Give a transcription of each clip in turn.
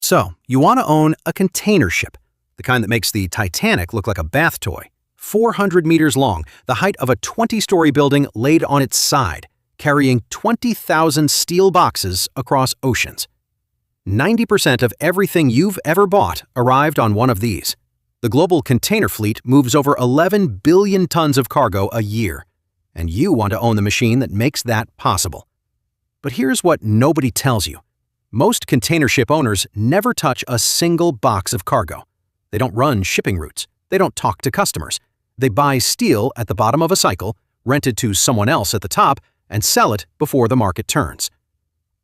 So, you want to own a container ship, the kind that makes the Titanic look like a bath toy. 400 meters long, the height of a 20-story building laid on its side, carrying 20,000 steel boxes across oceans. 90% of everything you've ever bought arrived on one of these. The global container fleet moves over 11 billion tons of cargo a year, and you want to own the machine that makes that possible. But here's what nobody tells you. Most container ship owners never touch a single box of cargo. They don't run shipping routes. They don't talk to customers. They buy steel at the bottom of a cycle, rent it to someone else at the top, and sell it before the market turns.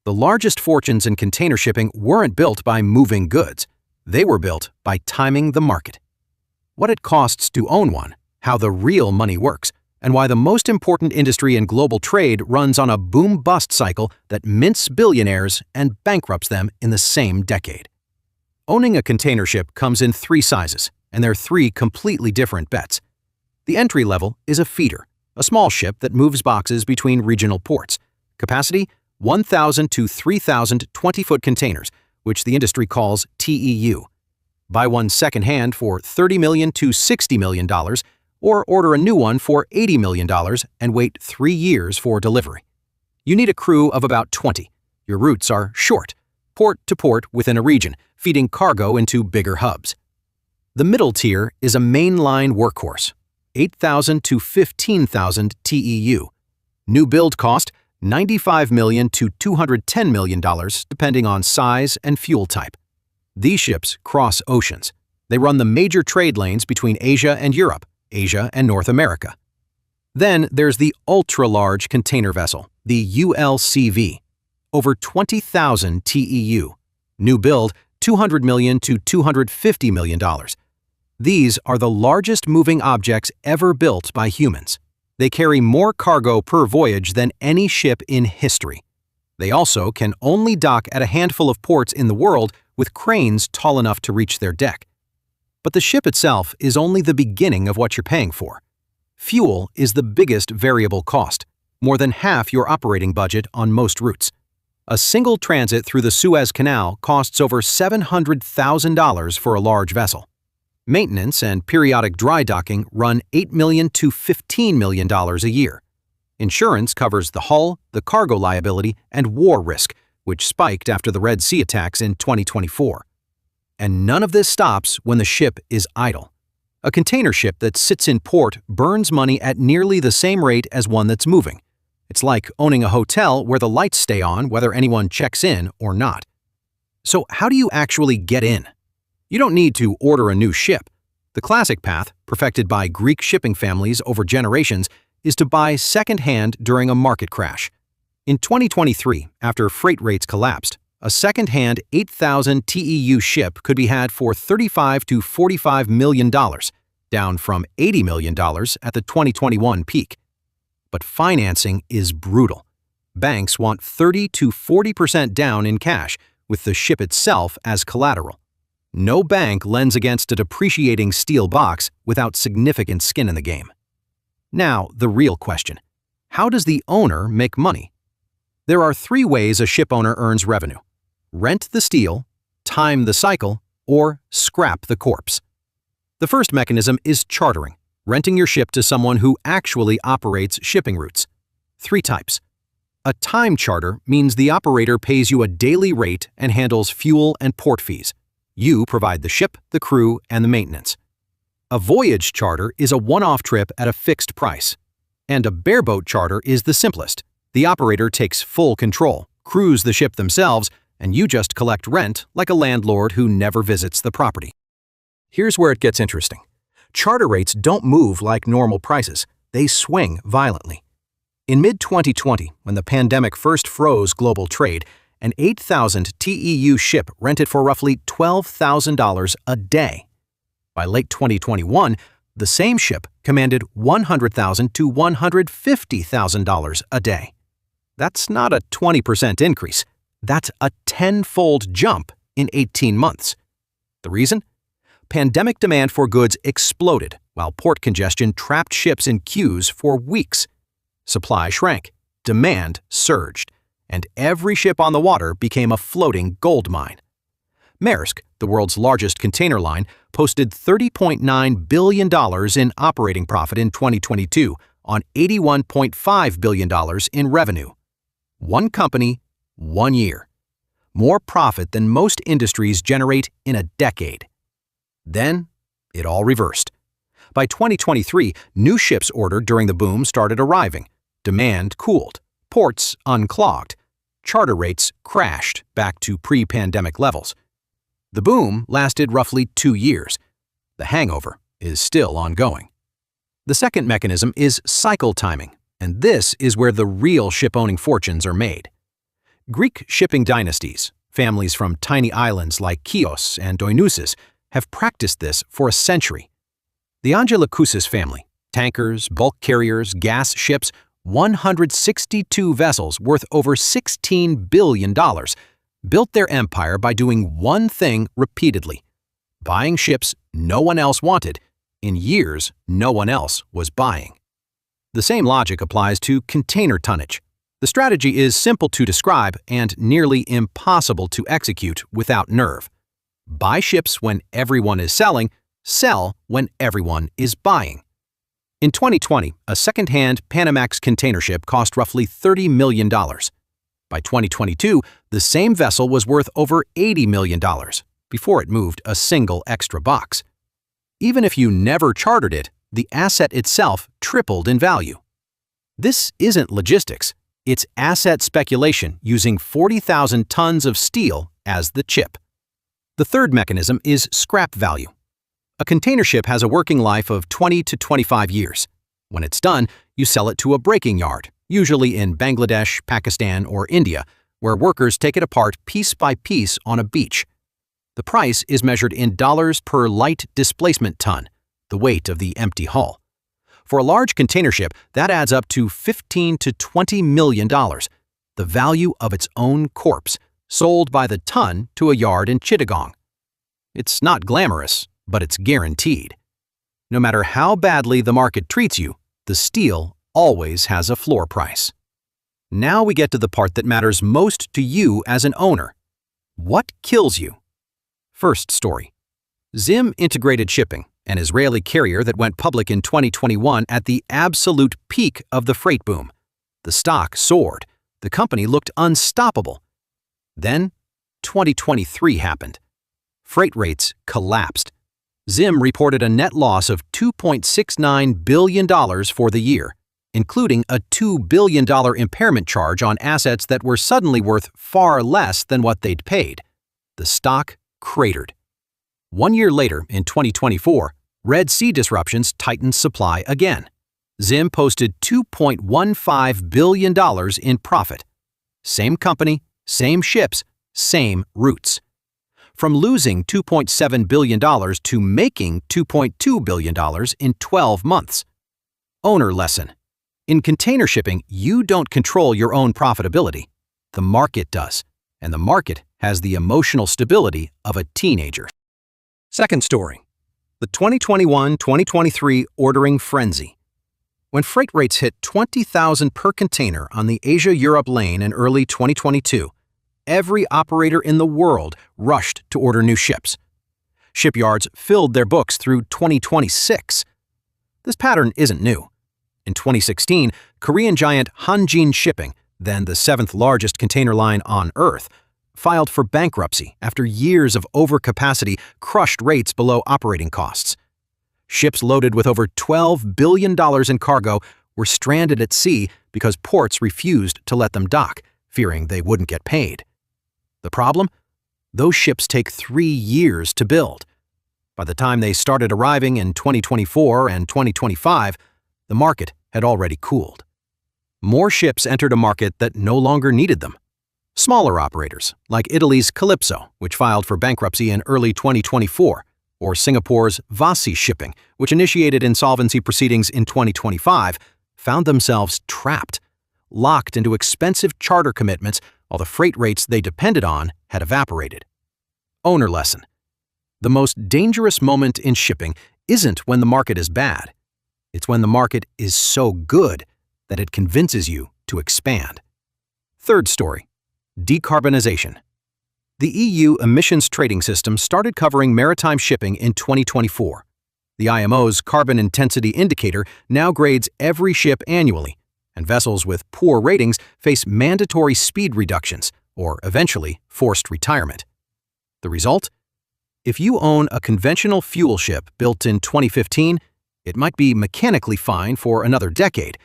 The largest fortunes in container shipping weren't built by moving goods. They were built by timing the market. What it costs to own one, how the real money works, and why the most important industry in global trade runs on a boom-bust cycle that mints billionaires and bankrupts them in the same decade. Owning a container ship comes in 3 sizes, and they're 3 completely different bets. The entry level is a feeder, a small ship that moves boxes between regional ports. Capacity, 1,000 to 3,000 20-foot containers, which the industry calls TEU. Buy one second-hand for $30 million to $60 million, or order a new one for $80 million and wait 3 years for delivery. You need a crew of about 20. Your routes are short, port to port within a region, feeding cargo into bigger hubs. The middle tier is a mainline workhorse, 8,000 to 15,000 TEU. New build cost, $95 million to $210 million, depending on size and fuel type. These ships cross oceans. They run the major trade lanes between Asia and Europe, Asia and North America. Then there's the ultra-large container vessel, the ULCV, over 20,000 TEU. New build, $200 million to $250 million. These are the largest moving objects ever built by humans. They carry more cargo per voyage than any ship in history. They also can only dock at a handful of ports in the world with cranes tall enough to reach their deck. But the ship itself is only the beginning of what you're paying for. Fuel is the biggest variable cost, more than half your operating budget on most routes. A single transit through the Suez Canal costs over $700,000 for a large vessel. Maintenance and periodic dry docking run $8 million to $15 million a year. Insurance covers the hull, the cargo liability, and war risk, which spiked after the Red Sea attacks in 2024. And none of this stops when the ship is idle. A container ship that sits in port burns money at nearly the same rate as one that's moving. It's like owning a hotel where the lights stay on whether anyone checks in or not. So how do you actually get in? You don't need to order a new ship. The classic path, perfected by Greek shipping families over generations, is to buy second-hand during a market crash. In 2023, after freight rates collapsed, a second-hand 8,000 TEU ship could be had for $35 to $45 million, down from $80 million at the 2021 peak. But financing is brutal. Banks want 30 to 40% down in cash, with the ship itself as collateral. No bank lends against a depreciating steel box without significant skin in the game. Now, the real question. How does the owner make money? There are 3 ways a ship owner earns revenue: rent the steel, time the cycle, or scrap the corpse. The first mechanism is chartering, renting your ship to someone who actually operates shipping routes. 3 types. A time charter means the operator pays you a daily rate and handles fuel and port fees. You provide the ship, the crew, and the maintenance. A voyage charter is a one-off trip at a fixed price. And a bareboat charter is the simplest. The operator takes full control, crews the ship themselves, and you just collect rent like a landlord who never visits the property. Here's where it gets interesting. Charter rates don't move like normal prices. They swing violently. In mid-2020, when the pandemic first froze global trade, an 8,000 TEU ship rented for roughly $12,000 a day. By late 2021, the same ship commanded $100,000 to $150,000 a day. That's not a 20% increase. That's a 10-fold jump in 18 months. The reason? Pandemic demand for goods exploded, while port congestion trapped ships in queues for weeks. Supply shrank, demand surged, and every ship on the water became a floating gold mine. Maersk, the world's largest container line, posted $30.9 billion in operating profit in 2022 on $81.5 billion in revenue. One company, 1 year. More profit than most industries generate in a decade. Then, it all reversed. By 2023, new ships ordered during the boom started arriving. Demand cooled. Ports unclogged. Charter rates crashed back to pre-pandemic levels. The boom lasted roughly 2 years. The hangover is still ongoing. The second mechanism is cycle timing, and this is where the real ship-owning fortunes are made. Greek shipping dynasties, families from tiny islands like Chios and Dionysus, have practiced this for a century. The Angelakousis family, tankers, bulk carriers, gas ships, 162 vessels worth over $16 billion, built their empire by doing one thing repeatedly: buying ships no one else wanted in years no one else was buying. The same logic applies to container tonnage. The strategy is simple to describe and nearly impossible to execute without nerve. Buy ships when everyone is selling, sell when everyone is buying. In 2020, a second-hand Panamax container ship cost roughly $30 million. By 2022, the same vessel was worth over $80 million before it moved a single extra box. Even if you never chartered it, the asset itself tripled in value. This isn't logistics. It's asset speculation using 40,000 tons of steel as the chip. The third mechanism is scrap value. A container ship has a working life of 20 to 25 years. When it's done, you sell it to a breaking yard, usually in Bangladesh, Pakistan, or India, where workers take it apart piece by piece on a beach. The price is measured in dollars per light displacement ton, the weight of the empty hull. For a large container ship, that adds up to $15 to $20 million, the value of its own corpse, sold by the ton to a yard in Chittagong. It's not glamorous, but it's guaranteed. No matter how badly the market treats you, the steel always has a floor price. Now we get to the part that matters most to you as an owner. What kills you? First story. Zim Integrated Shipping, an Israeli carrier that went public in 2021 at the absolute peak of the freight boom. The stock soared. The company looked unstoppable. Then, 2023 happened. Freight rates collapsed. Zim reported a net loss of $2.69 billion for the year, including a $2 billion impairment charge on assets that were suddenly worth far less than what they'd paid. The stock cratered. 1 year later, in 2024, Red Sea disruptions tightened supply again. Zim posted $2.15 billion in profit. Same company, same ships, same routes. From losing $2.7 billion to making $2.2 billion in 12 months. Owner lesson. In container shipping, you don't control your own profitability. The market does, and the market has the emotional stability of a teenager. Second story. The 2021-2023 ordering frenzy. When freight rates hit $20,000 per container on the Asia-Europe lane in early 2022, every operator in the world rushed to order new ships. Shipyards filled their books through 2026. This pattern isn't new. In 2016, Korean giant Hanjin Shipping, then the 7th largest container line on Earth, filed for bankruptcy after years of overcapacity crushed rates below operating costs. Ships loaded with over $12 billion in cargo were stranded at sea because ports refused to let them dock, fearing they wouldn't get paid. The problem? Those ships take 3 years to build. By the time they started arriving in 2024 and 2025, the market had already cooled. More ships entered a market that no longer needed them. Smaller operators, like Italy's Calypso, which filed for bankruptcy in early 2024, or Singapore's Vasi Shipping, which initiated insolvency proceedings in 2025, found themselves trapped, locked into expensive charter commitments while the freight rates they depended on had evaporated. Owner lesson. The most dangerous moment in shipping isn't when the market is bad. It's when the market is so good that it convinces you to expand. Third story. Decarbonization. The EU emissions trading system started covering maritime shipping in 2024. The IMO's carbon intensity indicator now grades every ship annually, and vessels with poor ratings face mandatory speed reductions or eventually forced retirement. The result? If you own a conventional fuel ship built in 2015, it might be mechanically fine for another decade,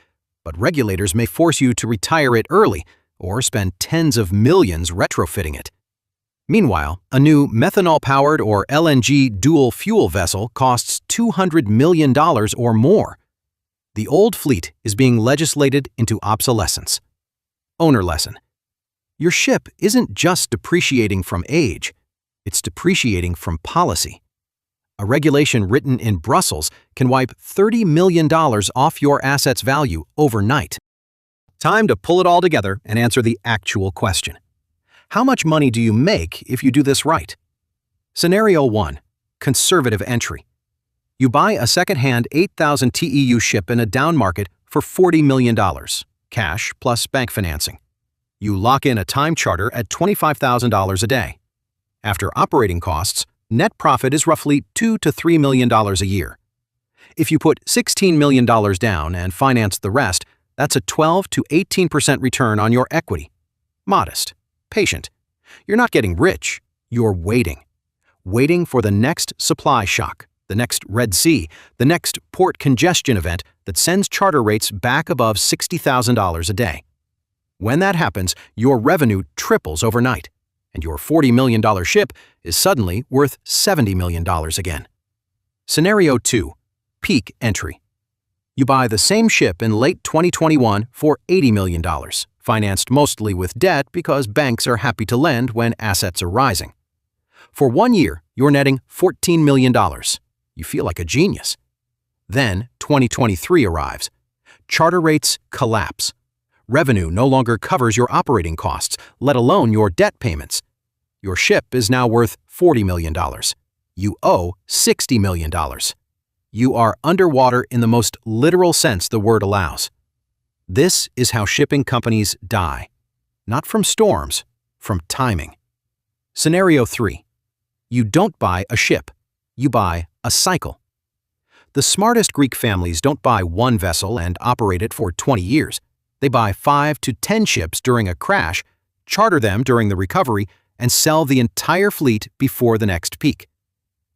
but regulators may force you to retire it early or spend tens of millions retrofitting it. Meanwhile, a new methanol-powered or LNG dual-fuel vessel costs $200 million or more. The old fleet is being legislated into obsolescence. Owner lesson. Your ship isn't just depreciating from age, it's depreciating from policy. A regulation written in Brussels can wipe $30 million off your asset's value overnight. Time to pull it all together and answer the actual question. How much money do you make if you do this right? Scenario 1. Conservative entry. You buy a second-hand 8,000 TEU ship in a down market for $40 million, cash plus bank financing. You lock in a time charter at $25,000 a day. After operating costs, net profit is roughly $2 to $3 million a year. If you put $16 million down and finance the rest, that's a 12 to 18% return on your equity. Modest. Patient. You're not getting rich, you're waiting. Waiting for the next supply shock, the next Red Sea, the next port congestion event that sends charter rates back above $60,000 a day. When that happens, your revenue triples overnight, and your $40 million ship is suddenly worth $70 million again. Scenario 2. Peak entry. You buy the same ship in late 2021 for $80 million. Financed mostly with debt because banks are happy to lend when assets are rising. For 1 year, you're netting $14 million. You feel like a genius. Then 2023 arrives. Charter rates collapse. Revenue no longer covers your operating costs, let alone your debt payments. Your ship is now worth $40 million. You owe $60 million. You are underwater in the most literal sense the word allows. This is how shipping companies die. Not from storms, from timing. Scenario 3. You don't buy a ship. You buy a cycle. The smartest Greek families don't buy one vessel and operate it for 20 years. They buy 5 to 10 ships during a crash, charter them during the recovery, and sell the entire fleet before the next peak.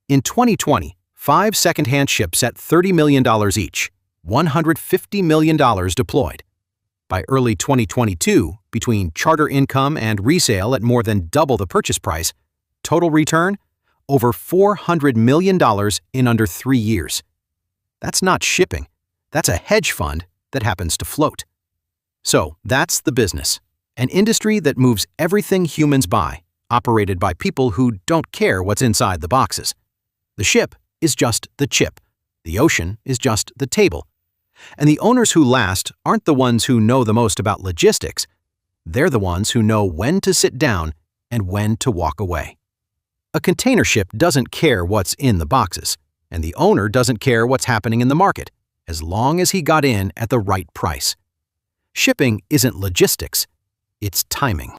In 2020, 5 second-hand ships at $30 million each, $150 million deployed. By early 2022, between charter income and resale at more than double the purchase price, total return, over $400 million in under 3 years. That's not shipping. That's a hedge fund that happens to float. So that's the business, an industry that moves everything humans buy, operated by people who don't care what's inside the boxes. The ship is just the chip. The ocean is just the table. And the owners who last aren't the ones who know the most about logistics. They're the ones who know when to sit down and when to walk away. A container ship doesn't care what's in the boxes, and the owner doesn't care what's happening in the market, as long as he got in at the right price. Shipping isn't logistics, it's timing.